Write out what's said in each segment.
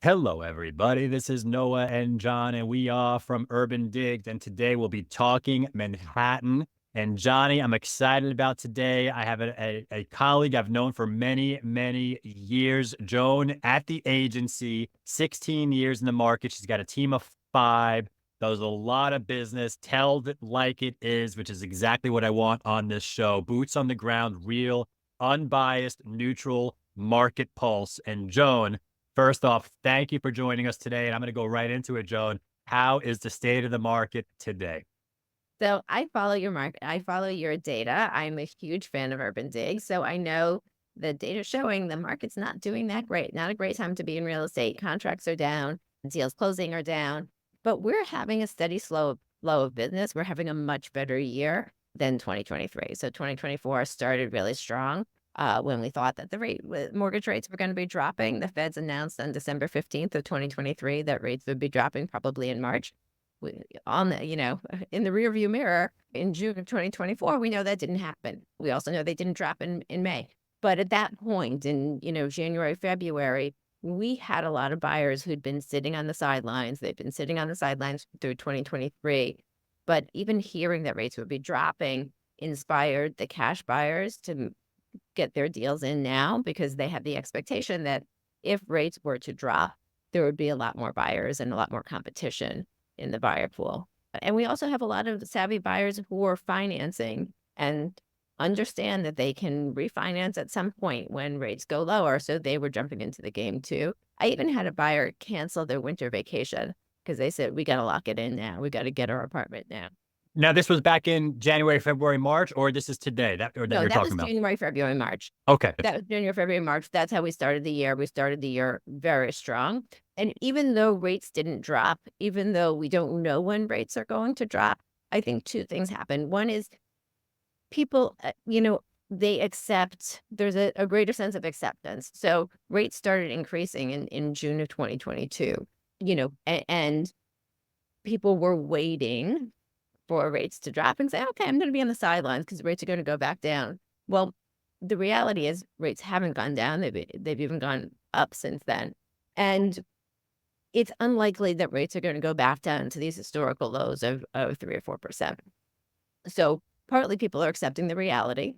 Hello, everybody. This is Noah and John, and we are from UrbanDigs. And today we'll be talking Manhattan. And Johnny, I'm excited about today. I have a colleague I've known for many, many years, Joan, at the agency, 16 years in the market. She's got a team of five, does a lot of business, tells it like it is, which is exactly what I want on this show. Boots on the ground, real, unbiased, neutral market pulse. And Joan, first off, thank you for joining us today. And I'm going to go right into it, Joan. How is the state of the market today? So I follow your market. I follow your data. I'm a huge fan of Urban Dig. So I know the data showing the market's not doing that great. Not a great time to be in real estate. Contracts are down, deals closing are down, but we're having a steady slow flow of business. We're having a much better year than 2023. So 2024 started really strong. When we thought that mortgage rates were going to be dropping, the Feds announced on December 15th of 2023 that rates would be dropping probably in March. On the, in the rearview mirror in June of 2024, we know that didn't happen. We also know they didn't drop in May. But at that point in, January, February, we had a lot of buyers who'd been sitting on the sidelines. They've been sitting on the sidelines through 2023. But even hearing that rates would be dropping inspired the cash buyers to get their deals in now because they had the expectation that if rates were to drop, there would be a lot more buyers and a lot more competition in the buyer pool. And we also have a lot of savvy buyers who are financing and understand that they can refinance at some point when rates go lower. So they were jumping into the game too. I even had a buyer cancel their winter vacation because they said, we got to lock it in now. We got to get our apartment now. Now, this was back in January, February, March, or this is today that No, you're that talking was about? January, February, March. Okay. That was January, February, March. That's how we started the year. We started the year very strong. And even though rates didn't drop, even though we don't know when rates are going to drop, I think two things happen. One is people, they accept, there's a greater sense of acceptance. So rates started increasing in June of 2022, and people were waiting for rates to drop and say, okay, I'm going to be on the sidelines because rates are going to go back down. Well, the reality is rates haven't gone down. They've even gone up since then. And it's unlikely that rates are going to go back down to these historical lows of 3 or 4%. So partly people are accepting the reality.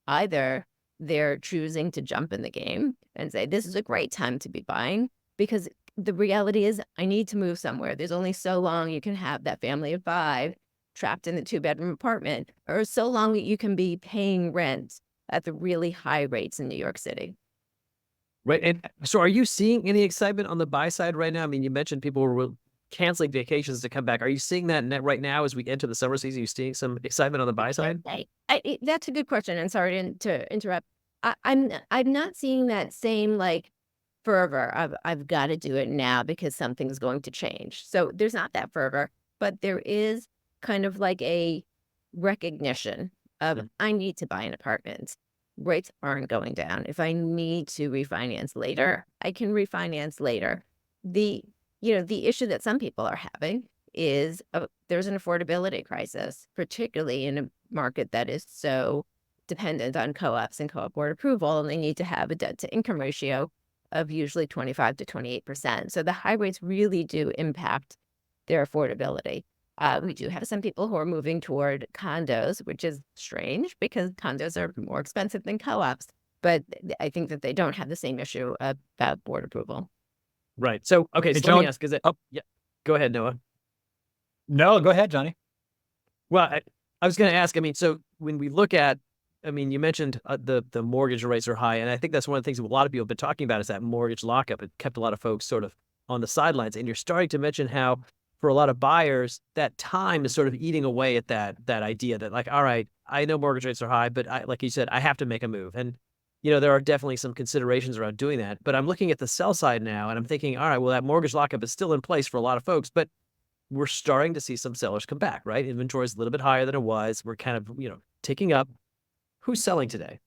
Either they're choosing to jump in the game and say, this is a great time to be buying because the reality is I need to move somewhere. There's only so long you can have that family of five trapped in the 2-bedroom apartment, or so long that you can be paying rent at the really high rates in New York City. Right, and so are you seeing any excitement on the buy side right now? I mean, you mentioned people were canceling vacations to come back. Are you seeing that net right now as we enter the summer season? Are you seeing some excitement on the buy side? That's a good question, and sorry to interrupt. I'm not seeing that same, like, fervor of, "I've gotta do it now because something's going to change." So, there's not that fervor, but there is kind of like a recognition of, "I need to buy an apartment. Rates aren't going down. If I need to refinance later, I can refinance later." The the issue that some people are having is, there's an affordability crisis, particularly in a market that is so dependent on co-ops and co-op board approval, and they need to have a debt to income ratio of usually 25 to 28%. So the high rates really do impact their affordability. We do have some people who are moving toward condos, which is strange because condos are more expensive than co-ops, but I think that they don't have the same issue about board approval. Right. So, okay, Hey, so let me Joan. ask, is it Oh, yeah, go ahead, Noah. no, go ahead, Johnny. Well, I was gonna ask, I mean, so when we look at I mean, you mentioned, the mortgage rates are high, and I think that's one of the things that a lot of people have been talking about is that mortgage lockup. It kept a lot of folks sort of on the sidelines, and you're starting to mention how for a lot of buyers, that time is sort of eating away at that idea that like, all right, I know mortgage rates are high, but I like you said, I have to make a move. And, there are definitely some considerations around doing that. But I'm looking at the sell side now, and I'm thinking, all right, well, that mortgage lockup is still in place for a lot of folks, but we're starting to see some sellers come back, right? Inventory is a little bit higher than it was. We're kind of, ticking up. Who's selling today?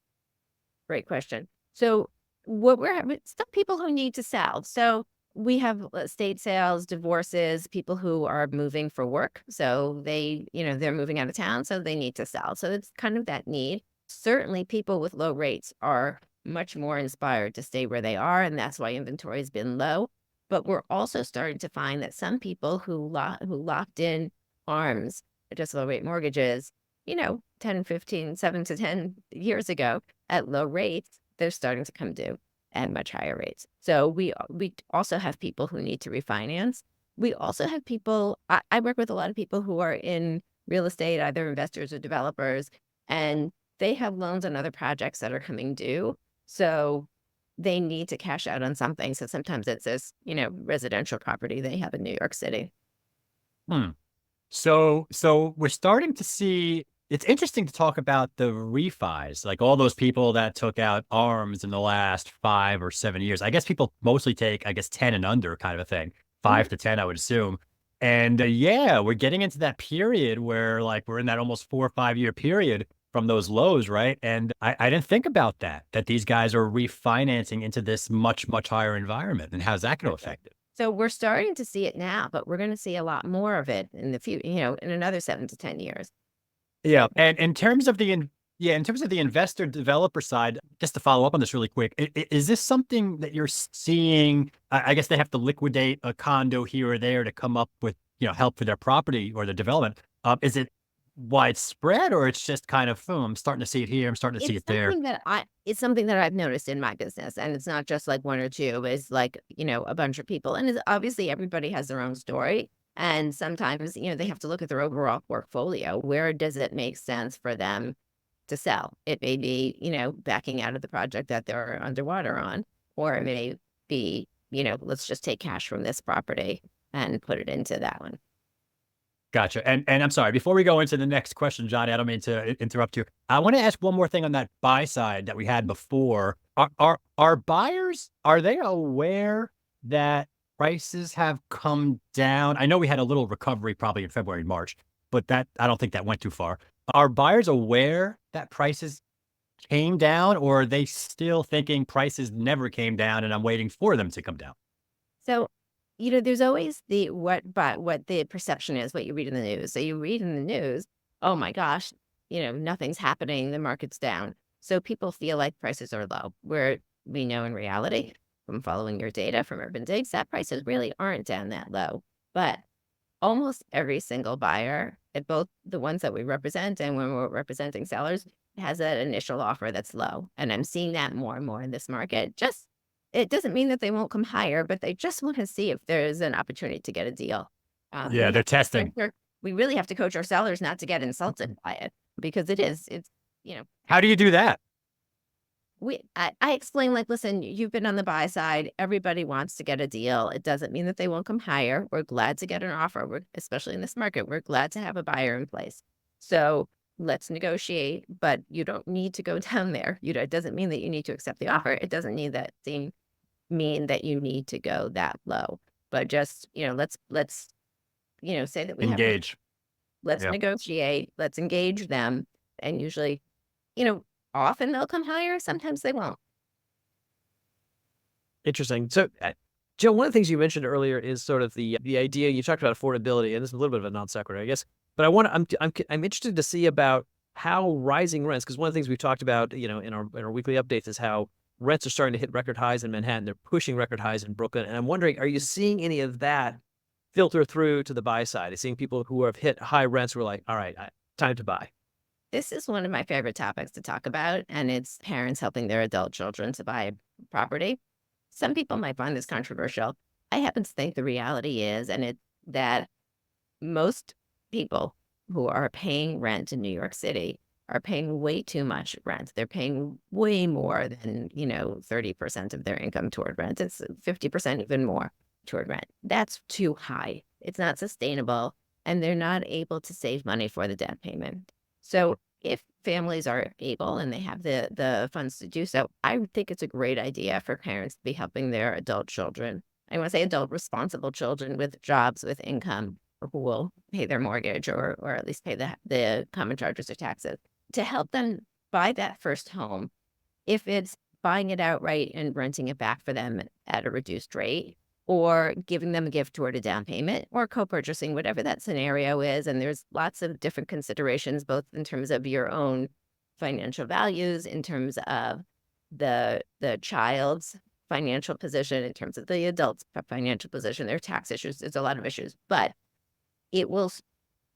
Great question. So what we're having, some people who need to sell. So we have estate sales, divorces, people who are moving for work. So they're moving out of town, so they need to sell. So it's kind of that need. Certainly people with low rates are much more inspired to stay where they are. And that's why inventory has been low. But we're also starting to find that some people who locked in ARMs, adjustable rate mortgages, 10, 15, 7 to 10 years ago at low rates, they're starting to come due at much higher rates. So we also have people who need to refinance. We also have people, I work with a lot of people who are in real estate, either investors or developers, and they have loans on other projects that are coming due. So they need to cash out on something. So sometimes it's this, residential property they have in New York City. Hmm. So we're starting to see, it's interesting to talk about the refis, like all those people that took out ARMs in the last 5 or 7 years. I guess people mostly take, 10 and under kind of a thing, 5 to 10, I would assume. And yeah, we're getting into that period where like we're in that almost 4 or 5 year period from those lows, right? And I didn't think about that these guys are refinancing into this much, much higher environment. And how's that going to affect it? So we're starting to see it now, but we're going to see a lot more of it in the future, in another 7 to 10 years. Yeah, and in terms of the investor developer side, just to follow up on this really quick, is this something that you're seeing? I guess they have to liquidate a condo here or there to come up with help for their property or the development. Is it widespread, or it's just kind of, I'm starting to see it here, I'm starting to see it there? It's something that I've noticed in my business, and it's not just like one or two, it's like, a bunch of people. And it's obviously everybody has their own story. And sometimes, they have to look at their overall portfolio. Where does it make sense for them to sell? It may be, backing out of the project that they're underwater on, or it may be, let's just take cash from this property and put it into that one. Gotcha. And I'm sorry, before we go into the next question, Johnny, I don't mean to interrupt you. I want to ask one more thing on that buy side that we had before. Are buyers, are they aware that prices have come down? I know we had a little recovery probably in February and March, but I don't think that went too far. Are buyers aware that prices came down, or are they still thinking prices never came down and I'm waiting for them to come down? So, there's always what the perception is, what you read in the news. So you read in the news, oh my gosh, nothing's happening, the market's down. So people feel like prices are low, where we know in reality, from following your data from UrbanDigs, that prices really aren't down that low. But almost every single buyer, at both the ones that we represent and when we're representing sellers, has that initial offer that's low. And I'm seeing that more and more in this market. It doesn't mean that they won't come higher, but they just want to see if there's an opportunity to get a deal. Yeah, they're testing. We really have to coach our sellers not to get insulted by it, because it's, How do you do that? I explain, like, listen, you've been on the buy side. Everybody wants to get a deal. It doesn't mean that they won't come higher. We're glad to get an offer. Especially in this market, we're glad to have a buyer in place. So let's negotiate, but you don't need to go down there. It doesn't mean that you need to accept the offer. It doesn't mean that you need to go that low, but just, let's say that we Engage. let's Yeah. negotiate, let's engage them. And usually, often they'll come higher, sometimes they won't. Interesting. So, Joe, one of the things you mentioned earlier is sort of the idea you talked about affordability, and this is a little bit of a non sequitur, I guess. But I'm interested to see about how rising rents, because one of the things we've talked about, in our weekly updates is how rents are starting to hit record highs in Manhattan. They're pushing record highs in Brooklyn, and I'm wondering, are you seeing any of that filter through to the buy side? Are you seeing people who have hit high rents who are like, all right, time to buy? This is one of my favorite topics to talk about, and it's parents helping their adult children to buy property. Some people might find this controversial. I happen to think the reality is, that most people who are paying rent in New York City are paying way too much rent. They're paying way more than, 30% of their income toward rent. It's 50%, even more toward rent. That's too high. It's not sustainable, and they're not able to save money for the debt payment. So if families are able and they have the funds to do so, I would think it's a great idea for parents to be helping their adult children. I want to say adult responsible children with jobs, with income, who will pay their mortgage or at least pay the common charges or taxes, to help them buy that first home. If it's buying it outright and renting it back for them at a reduced rate, or giving them a gift toward a down payment, or co-purchasing, whatever that scenario is. And there's lots of different considerations, both in terms of your own financial values, in terms of the child's financial position, in terms of the adult's financial position, their tax issues. There's a lot of issues, but it will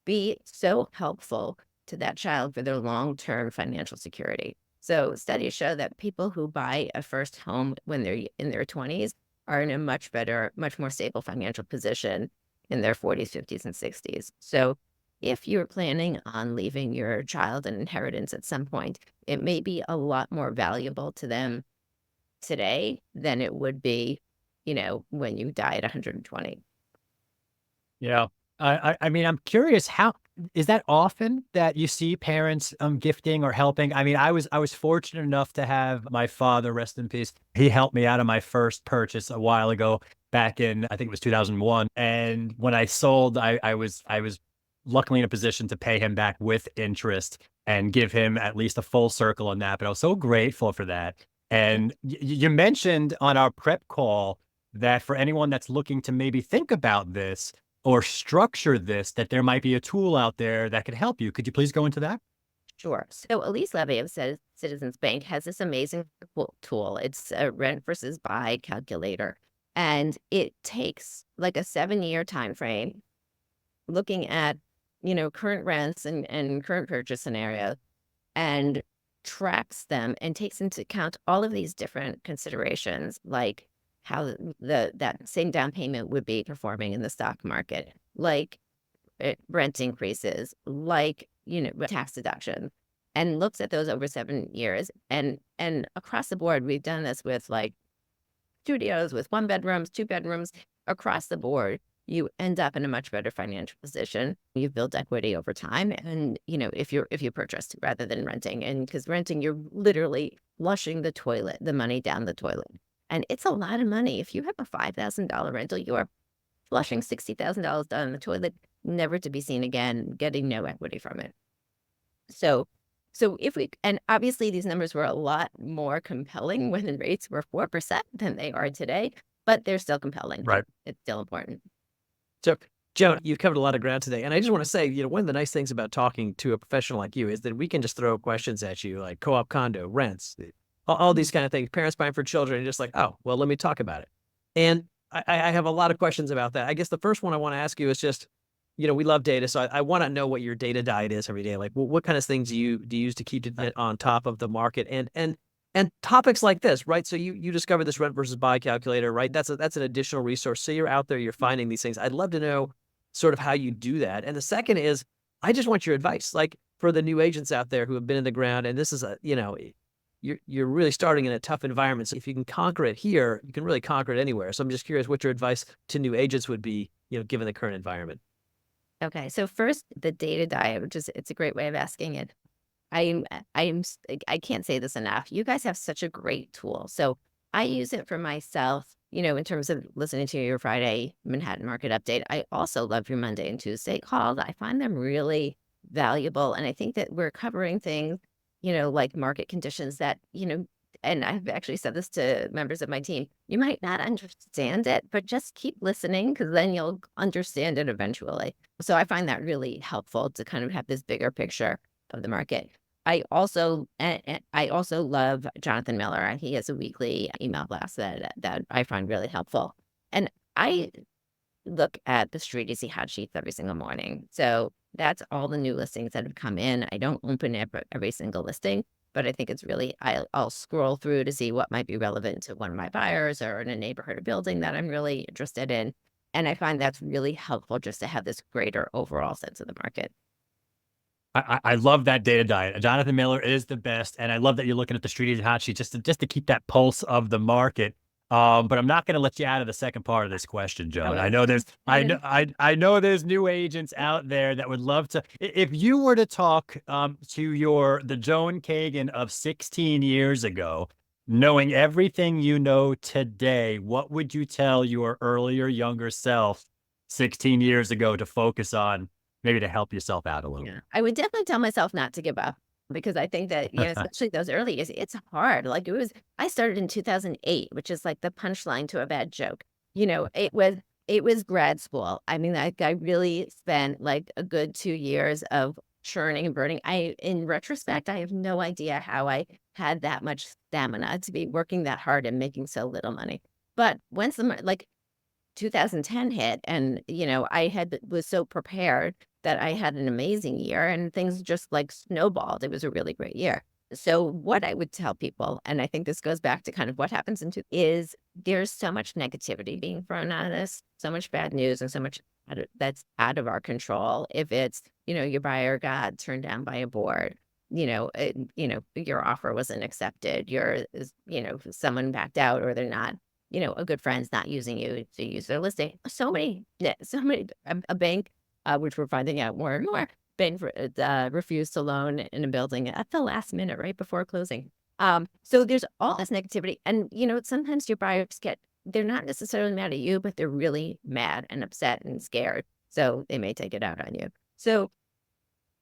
be so helpful to that child for their long-term financial security. So studies show that people who buy a first home when they're in their 20s are in a much better, much more stable financial position in their 40s, 50s, and 60s. So if you're planning on leaving your child an inheritance at some point, it may be a lot more valuable to them today than it would be, when you die at 120. Yeah. I mean, I'm curious, how is that often that you see parents gifting or helping? I mean, I was fortunate enough to have my father, rest in peace. He helped me out of my first purchase a while ago, back in, I think it was 2001. And when I sold, I was luckily in a position to pay him back with interest and give him at least a full circle on that. But I was so grateful for that. And you mentioned on our prep call that for anyone that's looking to maybe think about this or structure this, that there might be a tool out there that could help you. Could you please go into that? Sure. So Elise Levy of Citizens Bank has this amazing tool. It's a rent versus buy calculator, and it takes like a 7-year time frame, looking at current rents and current purchase scenarios, and tracks them and takes into account all of these different considerations, like how that same down payment would be performing in the stock market, like rent increases, like tax deduction, and looks at those over 7 years. And across the board, we've done this with like studios with 1 bedrooms, 2 bedrooms. Across the board, you end up in a much better financial position. You've built equity over time, and if you purchased rather than renting, and because renting, you're literally flushing the money down the toilet, and it's a lot of money. If you have a $5,000 rental, you are flushing $60,000 down the toilet, never to be seen again, getting no equity from it. So and obviously these numbers were a lot more compelling when the rates were 4% than they are today, but they're still compelling. Right. It's still important. So, Joan, you've covered a lot of ground today. And I just want to say, one of the nice things about talking to a professional like you is that we can just throw questions at you like co-op condo, rents, all these kind of things, parents buying for children, and just like, oh, well, let me talk about it. And I have a lot of questions about that. I guess the first one I want to ask you is just, we love data. So I want to know what your data diet is every day. Like, what kind of things do you use to keep it on top of the market? And topics like this, right? So you discovered this rent versus buy calculator, right? That's an additional resource. So you're out there, you're finding these things. I'd love to know sort of how you do that. And the second is, I just want your advice, like for the new agents out there who have been in the ground, and this is you're really starting in a tough environment. So if you can conquer it here, you can really conquer it anywhere. So I'm just curious what your advice to new agents would be, given the current environment. Okay, so first, the data diet, it's a great way of asking it. I can't say this enough. You guys have such a great tool. So I use it for myself, in terms of listening to your Friday Manhattan market update. I also love your Monday and Tuesday calls. I find them really valuable. And I think that we're covering things, like market conditions that, and I've actually said this to members of my team, you might not understand it, but just keep listening, because then you'll understand it eventually. So I find that really helpful to kind of have this bigger picture of the market. I also love Jonathan Miller. He has a weekly email blast that I find really helpful. And I look at the Street Easy hot sheets every single morning. So that's all the new listings that have come in. I don't open every single listing, but I think it's really, I'll scroll through to see what might be relevant to one of my buyers or in a neighborhood or building that I'm really interested in. And I find that's really helpful just to have this greater overall sense of the market. I love that data diet. Jonathan Miller is the best, and I love that you're looking at the Street Easy hot sheet just to keep that pulse of the market. But I'm not going to let you out of the second part of this question, Joan. Okay. I know there's new agents out there that would love to. If you were to talk to the Joan Kagan of 16 years ago, knowing everything you know today, what would you tell your earlier, younger self 16 years ago to focus on, maybe to help yourself out a little? Yeah, I would definitely tell myself not to give up, because I think that, especially those early years, it's hard. Like I started in 2008, which is like the punchline to a bad joke. It was grad school. I mean, I really spent like a good 2 years of churning and burning. In retrospect, I have no idea how I had that much stamina to be working that hard and making so little money. But once like 2010 hit, and was so prepared that I had an amazing year, and things just like snowballed. It was a really great year. So what I would tell people, and I think this goes back to kind of what happens is there's so much negativity being thrown at us, so much bad news, and so much that's out of our control. If it's, your buyer got turned down by a board, your offer wasn't accepted, someone backed out, or they're not, a good friend's not using you to use their listing. So many, a bank, which we're finding out more and more, bank refused to loan in a building at the last minute, right before closing. So there's all this negativity, and sometimes your buyers they're not necessarily mad at you, but they're really mad and upset and scared. So they may take it out on you. So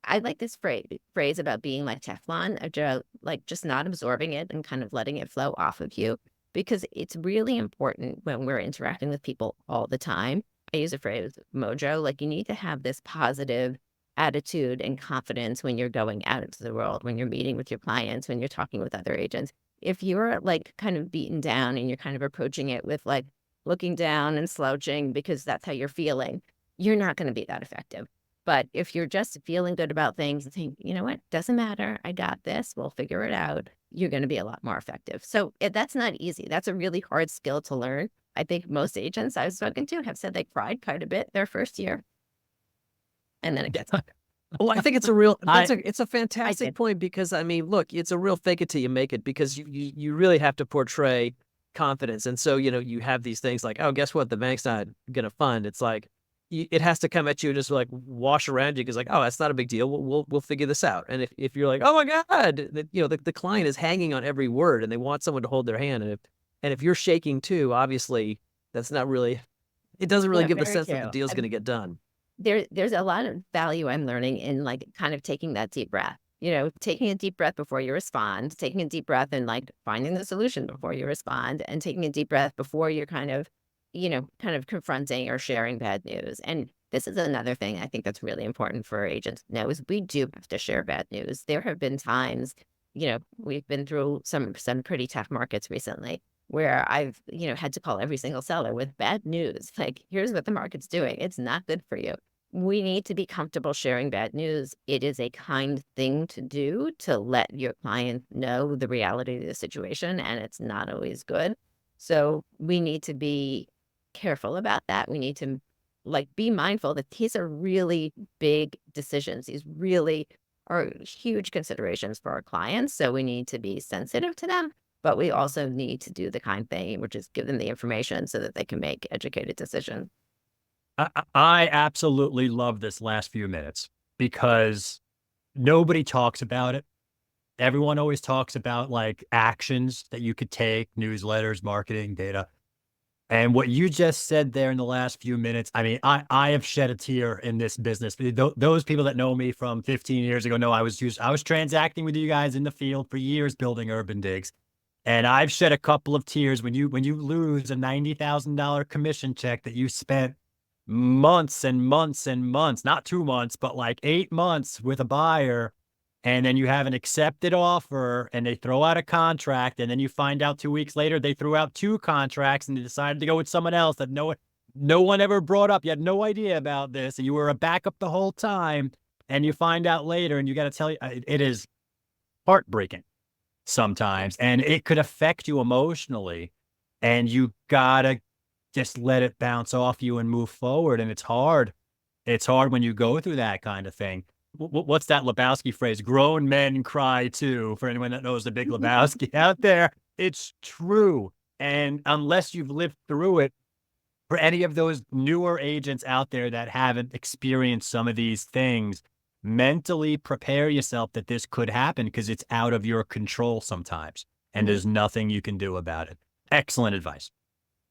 I like this phrase about being like Teflon, like just not absorbing it and kind of letting it flow off of you, because it's really important when we're interacting with people all the time. I use a phrase, mojo, like you need to have this positive attitude and confidence when you're going out into the world, when you're meeting with your clients, when you're talking with other agents. If you're like kind of beaten down and you're kind of approaching it with like looking down and slouching because that's how you're feeling, you're not going to be that effective. But if you're just feeling good about things and saying, you know what, doesn't matter, I got this, we'll figure it out, you're going to be a lot more effective. So that's not easy. That's a really hard skill to learn. I think most agents I've spoken to have said they cried quite a bit their first year. And then it gets Well, I think it's a real, it's a fantastic point, because I mean, look, it's a real fake it till you make it, because you really have to portray confidence. And so, you have these things like, oh, guess what? The bank's not going to fund. It's like, it has to come at you and just like wash around you, because like, oh, that's not a big deal. We'll figure this out. And if you're like, oh my God, the client is hanging on every word and they want someone to hold their hand. And if you're shaking too, obviously that's not really, it doesn't really give the sense that the deal's going to get done. There's a lot of value I'm learning in like kind of taking that deep breath, taking a deep breath before you respond, taking a deep breath and like finding the solution before you respond, and taking a deep breath before you're kind of confronting or sharing bad news. And this is another thing I think that's really important for agents to know, is we do have to share bad news. There have been times, we've been through some pretty tough markets recently where I've, had to call every single seller with bad news. Like, here's what the market's doing. It's not good for you. We need to be comfortable sharing bad news. It is a kind thing to do to let your client know the reality of the situation, and it's not always good. So we need to be careful about that. We need to be mindful that these are really big decisions. These really are huge considerations for our clients. So we need to be sensitive to them, but we also need to do the kind thing, which is give them the information so that they can make educated decisions. I absolutely love this last few minutes, because nobody talks about it. Everyone always talks about like actions that you could take, newsletters, marketing, data. And what you just said there in the last few minutes, I mean, I have shed a tear in this business. Those people that know me from 15 years ago know I was transacting with you guys in the field for years building UrbanDigs. And I've shed a couple of tears when you lose a $90,000 commission check that you spent months and months and months, not 2 months, but like 8 months with a buyer. And then you have an accepted offer and they throw out a contract. And then you find out 2 weeks later, they threw out 2 contracts and they decided to go with someone else that no one ever brought up. You had no idea about this. And you were a backup the whole time. And you find out later, and you got to tell you, it is heartbreaking sometimes. And it could affect you emotionally. And you got to just let it bounce off you and move forward. And it's hard. It's hard when you go through that kind of thing. What's that Lebowski phrase? Grown men cry too. For anyone that knows the Big Lebowski out there, it's true. And unless you've lived through it, for any of those newer agents out there that haven't experienced some of these things, mentally prepare yourself that this could happen, because it's out of your control sometimes, and there's nothing you can do about it. Excellent advice.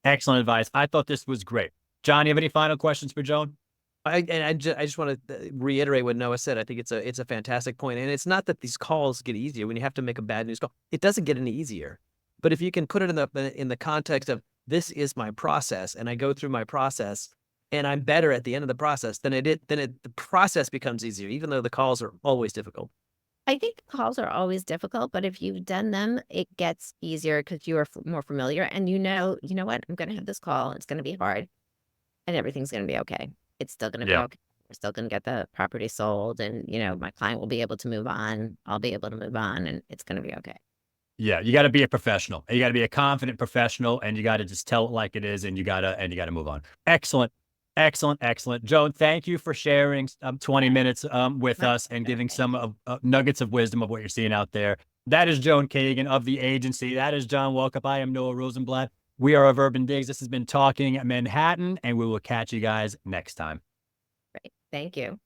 Excellent advice. I thought this was great. John, you have any final questions for Joan? I just want to reiterate what Noah said. I think it's a fantastic point. And it's not that these calls get easier when you have to make a bad news call. It doesn't get any easier. But if you can put it in the context of, this is my process, and I go through my process and I'm better at the end of the process, then the process becomes easier, even though the calls are always difficult. I think calls are always difficult, but if you've done them, it gets easier because you are more familiar and you know what, I'm going to have this call. It's going to be hard and everything's going to be okay. It's still going to be Yeah. okay. We're still going to get the property sold and, my client will be able to move on. I'll be able to move on and it's going to be okay. Yeah, you got to be a professional. You got to be a confident professional, and you got to just tell it like it is, and you gotta move on. Excellent, excellent, excellent. Joan, thank you for sharing 20 minutes with My us and giving pleasure. some nuggets of wisdom of what you're seeing out there. That is Joan Kagan of the agency. That is John Welkup. I am Noah Rosenblatt. We are of UrbanDigs. This has been Talking Manhattan, and we will catch you guys next time. Great. Thank you.